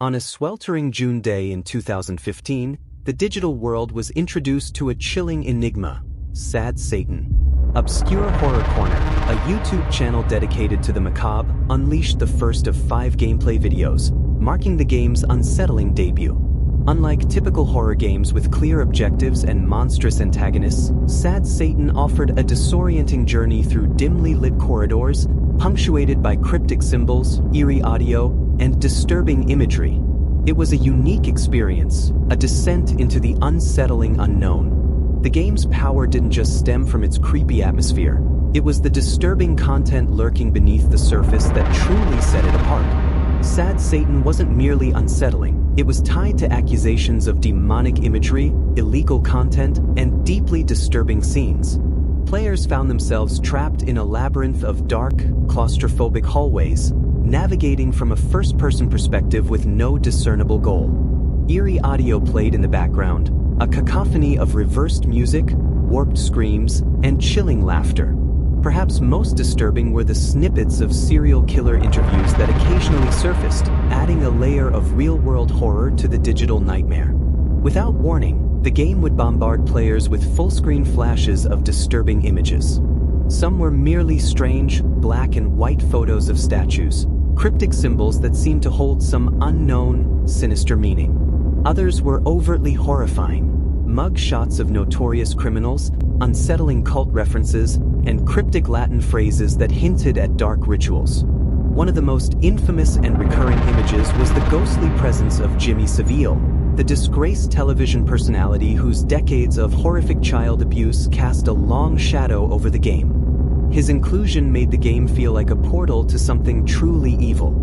On a sweltering June day in 2015, the digital world was introduced to a chilling enigma, Sad Satan. Obscure Horror Corner, a YouTube channel dedicated to the macabre, unleashed the first of 5 gameplay videos, marking the game's unsettling debut. Unlike typical horror games with clear objectives and monstrous antagonists, Sad Satan offered a disorienting journey through dimly lit corridors, punctuated by cryptic symbols, eerie audio, and disturbing imagery. It was a unique experience, a descent into the unsettling unknown. The game's power didn't just stem from its creepy atmosphere. It was the disturbing content lurking beneath the surface that truly set it apart. Sad Satan wasn't merely unsettling, it was tied to accusations of demonic imagery, illegal content, and deeply disturbing scenes. Players found themselves trapped in a labyrinth of dark, claustrophobic hallways, navigating from a first-person perspective with no discernible goal. Eerie audio played in the background, a cacophony of reversed music, warped screams, and chilling laughter. Perhaps most disturbing were the snippets of serial killer interviews that occasionally surfaced, adding a layer of real-world horror to the digital nightmare. Without warning, the game would bombard players with full-screen flashes of disturbing images. Some were merely strange, black and white photos of statues, cryptic symbols that seemed to hold some unknown, sinister meaning. Others were overtly horrifying, mug shots of notorious criminals, unsettling cult references, and cryptic Latin phrases that hinted at dark rituals. One of the most infamous and recurring images was the ghostly presence of Jimmy Savile, the disgraced television personality whose decades of horrific child abuse cast a long shadow over the game. His inclusion made the game feel like a portal to something truly evil.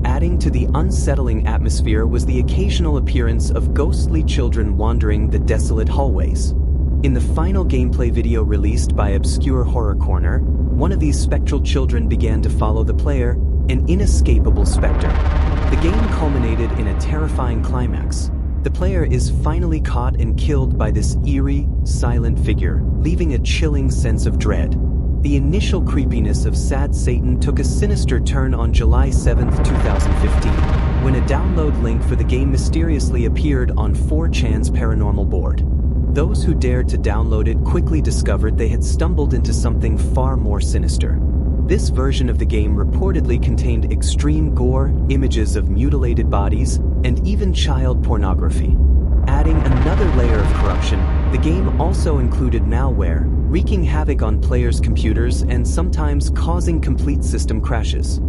Adding to the unsettling atmosphere was the occasional appearance of ghostly children wandering the desolate hallways. In the final gameplay video released by Obscure Horror Corner, one of these spectral children began to follow the player, an inescapable specter. The game culminated in a terrifying climax. The player is finally caught and killed by this eerie, silent figure, leaving a chilling sense of dread. The initial creepiness of Sad Satan took a sinister turn on July 7, 2015, when a download link for the game mysteriously appeared on 4chan's paranormal board. Those who dared to download it quickly discovered they had stumbled into something far more sinister. This version of the game reportedly contained extreme gore, images of mutilated bodies, and even child pornography. Adding another layer of corruption, the game also included malware, wreaking havoc on players' computers and sometimes causing complete system crashes.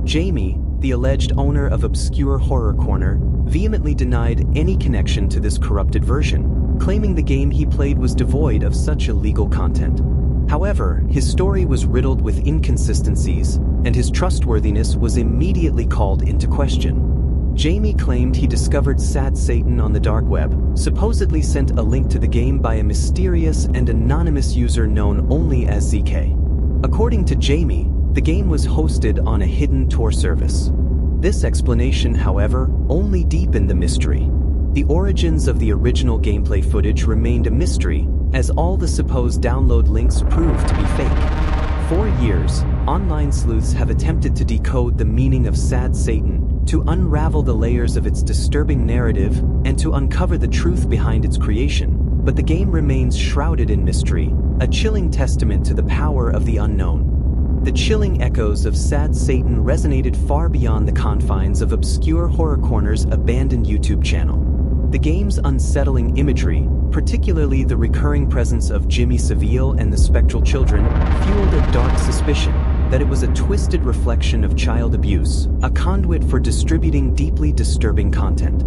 Jamie, the alleged owner of Obscure Horror Corner, vehemently denied any connection to this corrupted version, claiming the game he played was devoid of such illegal content. However, his story was riddled with inconsistencies, and his trustworthiness was immediately called into question. Jamie claimed he discovered Sad Satan on the dark web, supposedly sent a link to the game by a mysterious and anonymous user known only as ZK. According to Jamie, the game was hosted on a hidden Tor service. This explanation, however, only deepened the mystery. The origins of the original gameplay footage remained a mystery, as all the supposed download links proved to be fake. For years, online sleuths have attempted to decode the meaning of Sad Satan, to unravel the layers of its disturbing narrative, and to uncover the truth behind its creation, but the game remains shrouded in mystery, a chilling testament to the power of the unknown. The chilling echoes of Sad Satan resonated far beyond the confines of Obscure Horror Corner's abandoned YouTube channel. The game's unsettling imagery, particularly the recurring presence of Jimmy Savile and the spectral children, fueled a dark suspicion that it was a twisted reflection of child abuse, a conduit for distributing deeply disturbing content.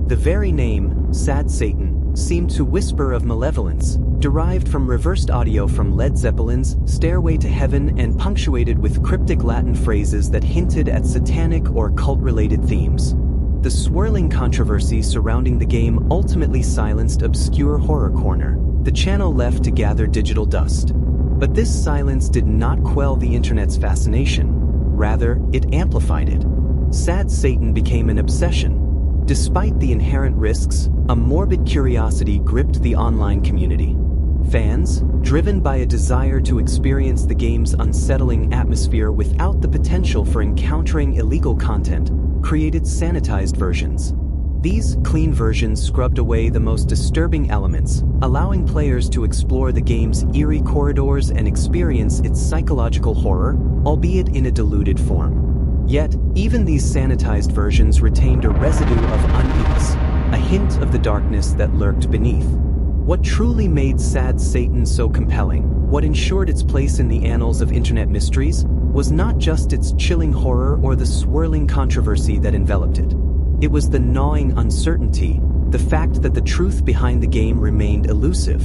The very name, Sad Satan, seemed to whisper of malevolence, derived from reversed audio from Led Zeppelin's Stairway to Heaven and punctuated with cryptic Latin phrases that hinted at satanic or cult-related themes. The swirling controversy surrounding the game ultimately silenced Obscure Horror Corner, the channel left to gather digital dust. But this silence did not quell the internet's fascination. Rather, it amplified it. Sad Satan became an obsession. Despite the inherent risks, a morbid curiosity gripped the online community. Fans, driven by a desire to experience the game's unsettling atmosphere without the potential for encountering illegal content, created sanitized versions. These clean versions scrubbed away the most disturbing elements, allowing players to explore the game's eerie corridors and experience its psychological horror, albeit in a diluted form. Yet, even these sanitized versions retained a residue of unease, a hint of the darkness that lurked beneath. What truly made Sad Satan so compelling, what ensured its place in the annals of internet mysteries, was not just its chilling horror or the swirling controversy that enveloped it. It was the gnawing uncertainty, the fact that the truth behind the game remained elusive.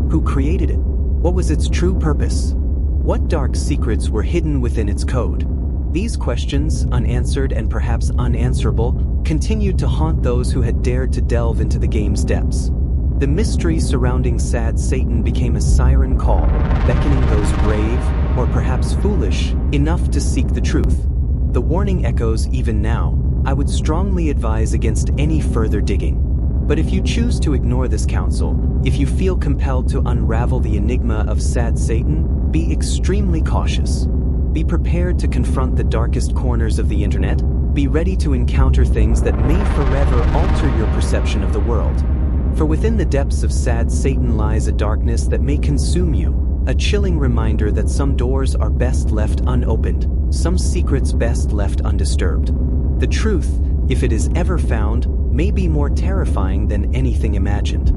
Who created it? What was its true purpose? What dark secrets were hidden within its code? These questions, unanswered and perhaps unanswerable, continued to haunt those who had dared to delve into the game's depths. The mystery surrounding Sad Satan became a siren call, beckoning those brave, or perhaps foolish, enough to seek the truth. The warning echoes even now. I would strongly advise against any further digging. But if you choose to ignore this counsel, if you feel compelled to unravel the enigma of Sad Satan, be extremely cautious. Be prepared to confront the darkest corners of the internet. Be ready to encounter things that may forever alter your perception of the world. For within the depths of Sad Satan lies a darkness that may consume you, a chilling reminder that some doors are best left unopened, some secrets best left undisturbed. The truth, if it is ever found, may be more terrifying than anything imagined.